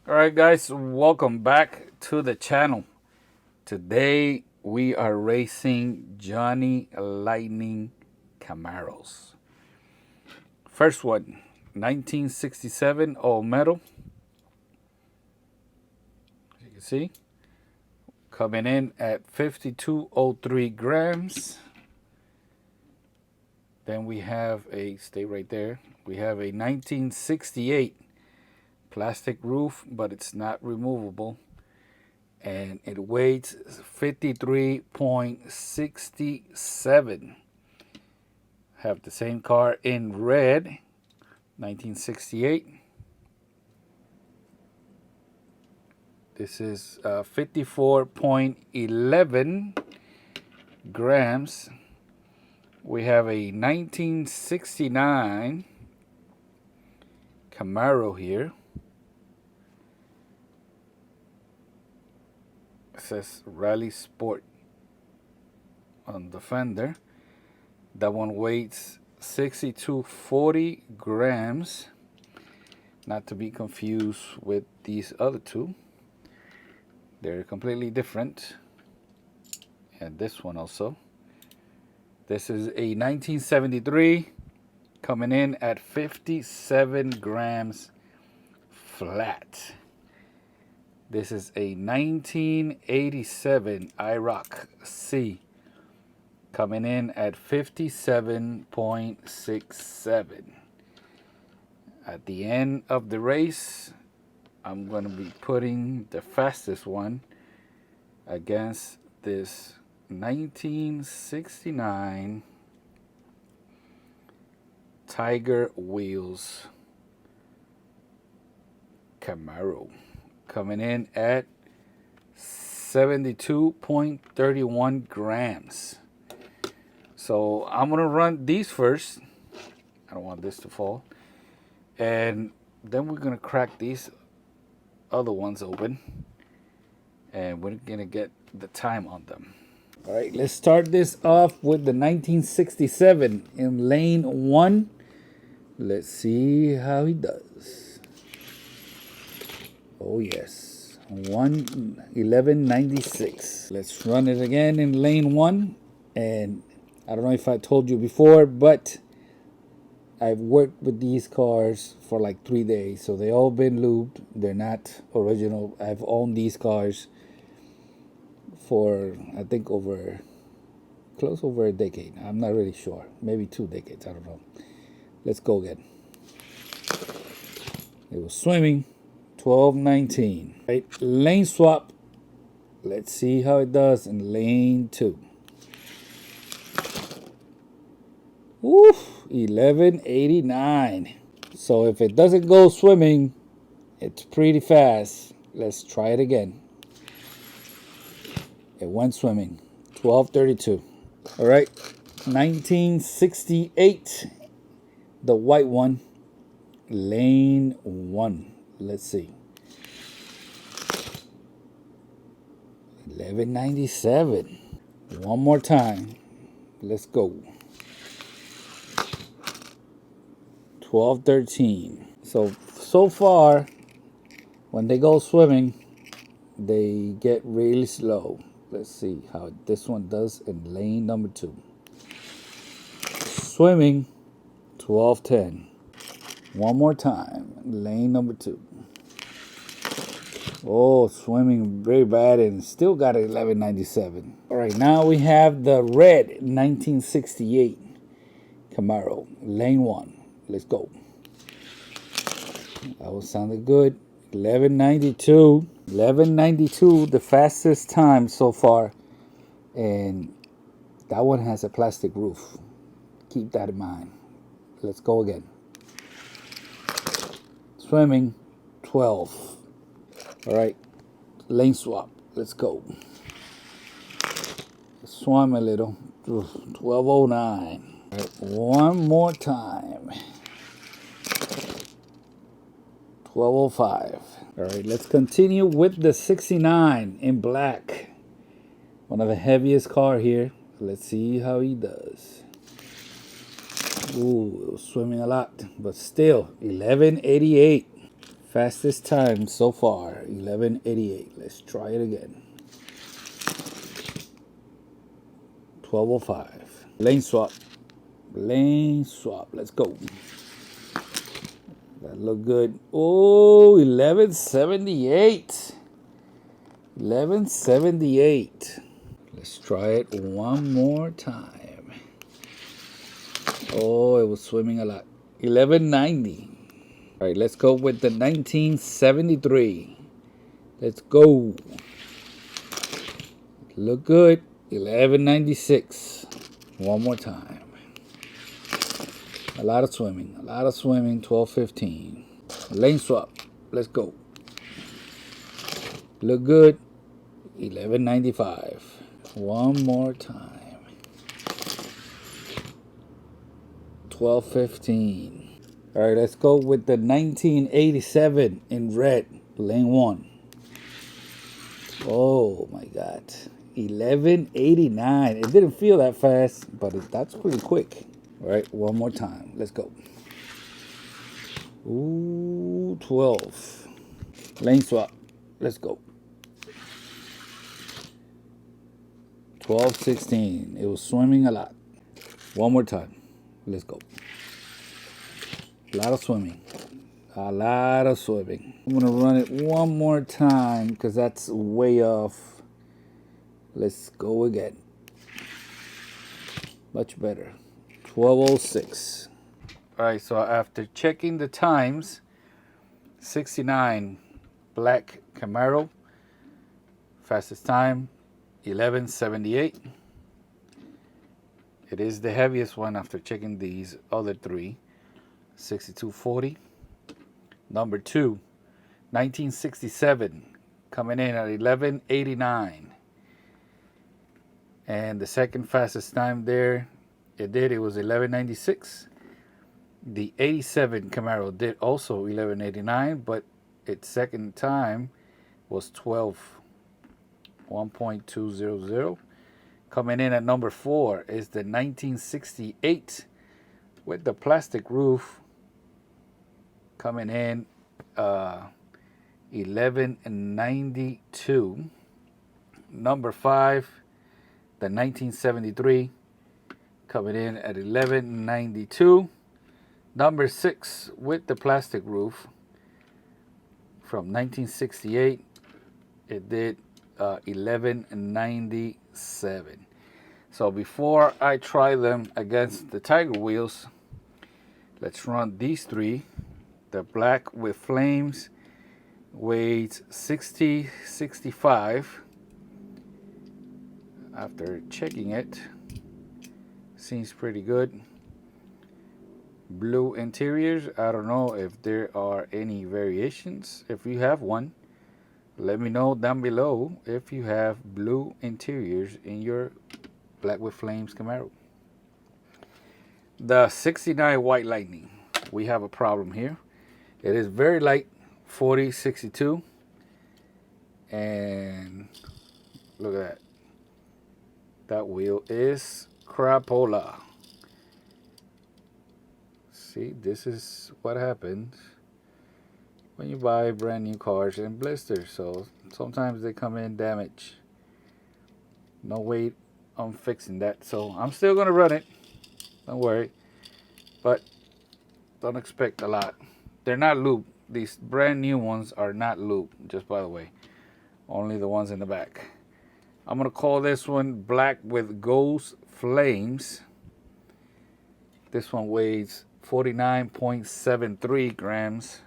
All right, guys, welcome back to the channel. Today we are racing Johnny Lightning Camaros. First one, 1967 all metal. As you can see, coming in at 5203 grams. Then we have stay right there. We have a 1968 plastic roof, but it's not removable. And it weighs 53.67. Have the same car in red, 1968. This is 54.11 grams. We have a 1969 Camaro here. It says Rally Sport on the fender. That one weighs 6240 grams. Not to be confused with these other two. They're completely different. And this one also. This is a 1973 coming in at 57 grams flat. This is a 1987 IROC C coming in at 57.67. At the end of the race, I'm going to be putting the fastest one against this 1969 Tiger Wheels Camaro coming in at 72.31 grams. So I'm going to run these first. I don't want this to fall. And then we're going to crack these other ones open. And we're going to get the time on them. All right, let's start this off with the 1967 in lane 1. Let's see how he does. Oh, yes. 1:11.96. Let's run it again in lane 1. And I don't know if I told you before, but I've worked with these cars for like 3 days. So they all been lubed. They're not original. I've owned these cars for I think close over a decade. I'm not really sure. Maybe 2 decades. I don't know. Let's go again. It was swimming. 12:19. Right, lane swap. Let's see how it does in lane 2. Woof, 11:89. So if it doesn't go swimming, it's pretty fast. Let's try it again. It went swimming. 12:32. All right, 1968. The white one. Lane 1. Let's see. 11:97. One more time. Let's go. 12:13. So far, when they go swimming, they get really slow. Let's see how this one does in lane number 2. Swimming, 12:10. One more time, lane number 2. Oh, swimming very bad and still got 11:97. All right, now we have the red 1968 Camaro, lane 1. Let's go. That was sounded good. 11:92. 11:92, the fastest time so far. And that one has a plastic roof. Keep that in mind. Let's go again. Swimming, 12. All right, lane swap. Let's go. Swim a little. 12:09. All right, one more time. 12:05. All right, let's continue with the 69 in black. One of the heaviest car here. Let's see how he does. Ooh, it was swimming a lot, but still 11:88. Fastest time so far, 11:88. Let's try it again. 12:05. Lane swap. Lane swap. Let's go. That look good. Oh, 11:78. 11:78. Let's try it one more time. Oh, it was swimming a lot. 11:90. All right, let's go with the 1973. Let's go. Look good. 11:96. One more time. A lot of swimming. 12:15. Lane swap. Let's go. Look good. 11:95. One more time. 12:15. All right, let's go with the 1987 in red, lane 1. Oh my God, 11:89. It didn't feel that fast, but that's pretty quick. All right, one more time. Let's go. Ooh, 12. Lane swap. Let's go. 12:16. It was swimming a lot. One more time. Let's go. A lot of swimming. A lot of swimming. I'm going to run it one more time because that's way off. Let's go again. Much better. 12:06. All right, so after checking the times, 69 black Camaro. Fastest time, 11:78. It is the heaviest one after checking these other three. 6240. Number 2, 1967, coming in at 11:89. And the second fastest time there, it was 11:96. The 87 Camaro did also 11:89, but its second time was 1.200. Coming in at number 4 is the 1968 with the plastic roof, coming in 11:92. Number 5, the 1973, coming in at 11:92. Number 6 with the plastic roof from 1968, it did 11:97. So before I try them against the Tiger wheels, let's run these three. The black with flames weighs 65. After checking it, seems pretty good. Blue interiors, I don't know if there are any variations. If you have one, let me know down below if you have blue interiors in your black with flames Camaro. The 69 White Lightning, we have a problem here. It is very light, 4062, and look at that. That wheel is crapola. See, this is what happens when you buy brand new cars in blisters. So sometimes they come in damaged. No way I'm fixing that. So I'm still gonna run it. Don't worry. But don't expect a lot. They're not lubed. These brand new ones are not lubed, just by the way. Only the ones in the back. I'm gonna call this one black with ghost flames. This one weighs 49.73 grams.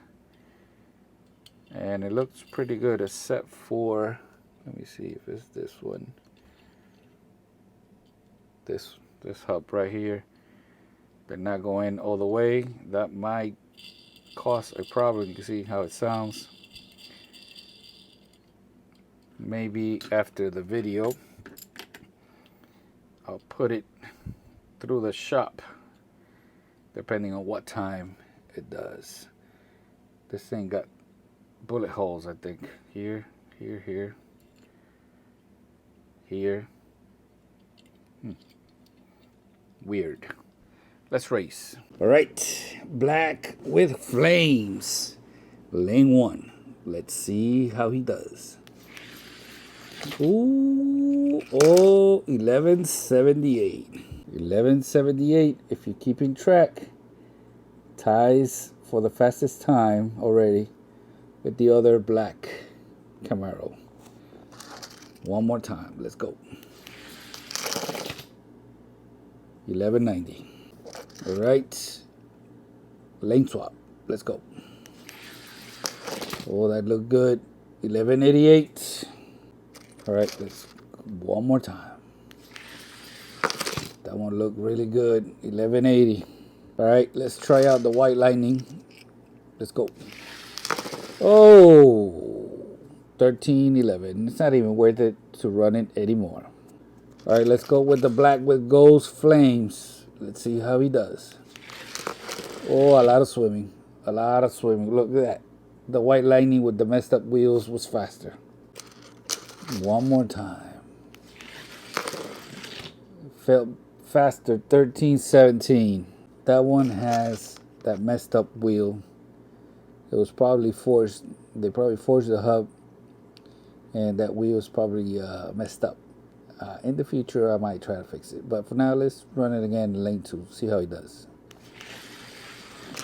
And it looks pretty good except for, let me see if it's this one. This hub right here. They're not going all the way. That might cause a problem. You can see how it sounds. Maybe after the video, I'll put it through the shop, depending on what time it does. This thing got bullet holes, I think. Here. Weird. Let's race. All right, black with flames. Lane 1. Let's see how he does. Ooh, oh, 1178. 1178, if you're keeping track, ties for the fastest time already with the other black Camaro. One more time, let's go. 1190. All right, lane swap, let's go. Oh, that looked good. 1188. All right, let's one more time. That one looked really good. 1180. All right, let's try out the white lightning. Let's go. Oh, 1311. It's not even worth it to run it anymore. All right, let's go with the black with ghost flames. Let's see how he does. Oh, a lot of swimming. A lot of swimming. Look at that. The white lightning with the messed up wheels was faster. One more time. Felt faster. 1317. That one has that messed up wheel. It was probably forged. They probably forged the hub, and that wheel is probably messed up. In the future, I might try to fix it. But for now, let's run it again in lane 2. See how he does.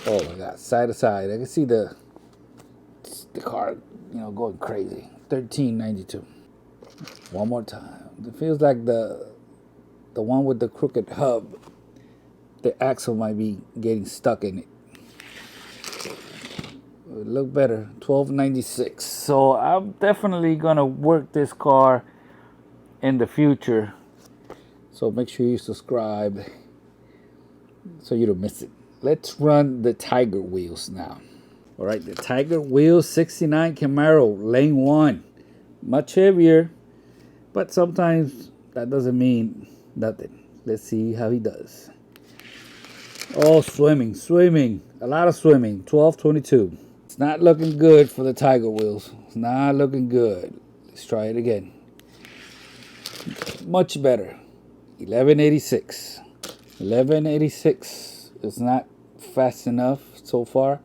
Oh my God, side to side. I can see the car, going crazy. 1392. One more time. It feels like the one with the crooked hub, the axle might be getting stuck in it. It look better. 1296. So I'm definitely gonna work this car in the future. So make sure you subscribe so you don't miss it. Let's run the Tiger wheels now. All right, the Tiger wheels 69 Camaro, lane 1. Much heavier, but sometimes that doesn't mean nothing. Let's see how he does. Oh, swimming. A lot of swimming. 1222. It's not looking good for the Tiger wheels. It's not looking good. Let's try it again. Much better. 1186. 1186 is not fast enough so far.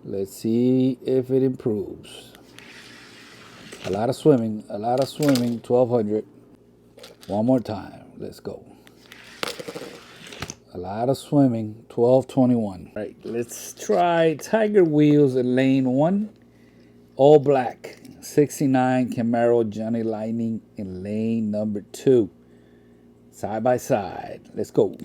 Let's see if it improves. A lot of swimming. 1200. One more time. Let's go. A lot of swimming. 1221. All right, let's try Tiger wheels in lane 1. All black. 69 Camaro Johnny Lightning in lane number 2. Side by side. Let's go.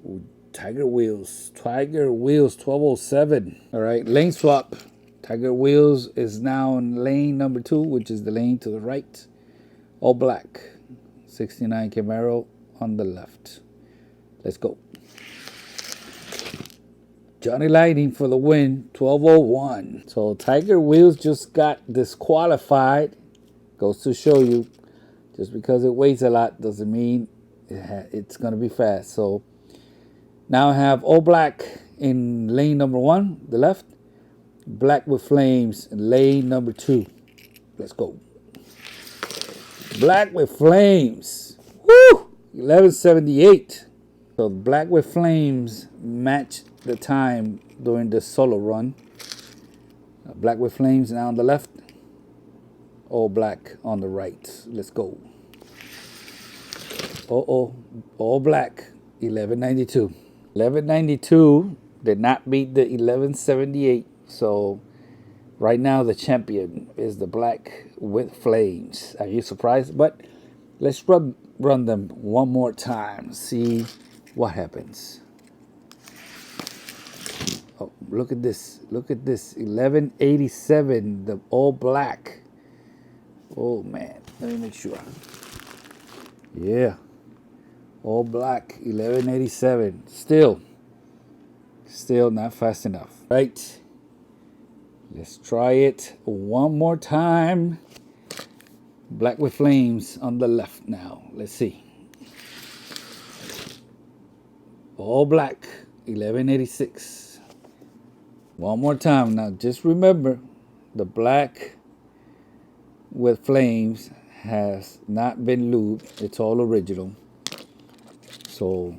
Ooh, Tiger wheels. 1207. All right, lane swap. Tiger wheels is now in lane number 2, which is the lane to the right. All black. 69 Camaro on the left. Let's go. Johnny Lightning for the win, 1201. So Tiger wheels just got disqualified. Goes to show you, just because it weighs a lot doesn't mean it's going to be fast. So now I have all black in lane number 1, the left. Black with flames in lane number 2. Let's go. Black with flames. Woo! 1178. So black with flames match the time during the solo run. Black with flames now on the left. All black on the right. Let's go. All black. 1192. 1192 did not beat the 1178. So right now the champion is the black with flames. Are you surprised? But let's run them one more time. See what happens. Oh, look at this. 1187, the all black. Oh man, let me make sure. Yeah. All black, 1187. Still not fast enough. Right. Let's try it one more time. Black with flames on the left now. Let's see. All black, 1186. One more time. Now just remember, the black with flames has not been lubed. It's all original. So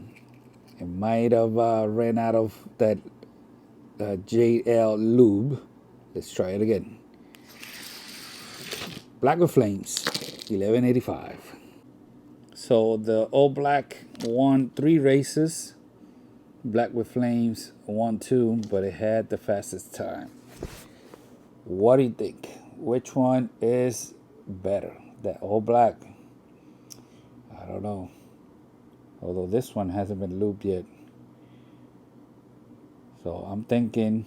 it might have ran out of that JL Lube. Let's try it again. Black with Flames, $11.85. So the all black won 3 races. Black with Flames won 2, but it had the fastest time. What do you think? Which one is better? That all black? I don't know. Although this one hasn't been lubed yet. So I'm thinking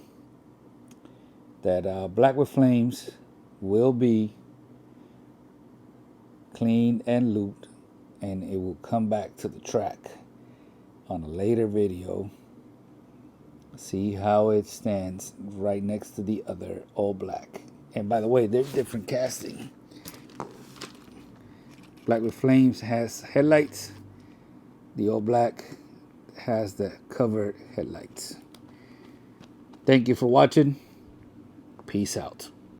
that Black with Flames will be clean and lubed, and it will come back to the track on a later video. See how it stands right next to the other all black. And by the way, they're different casting. Black with Flames has headlights. The all black has the covered headlights. Thank you for watching. Peace out.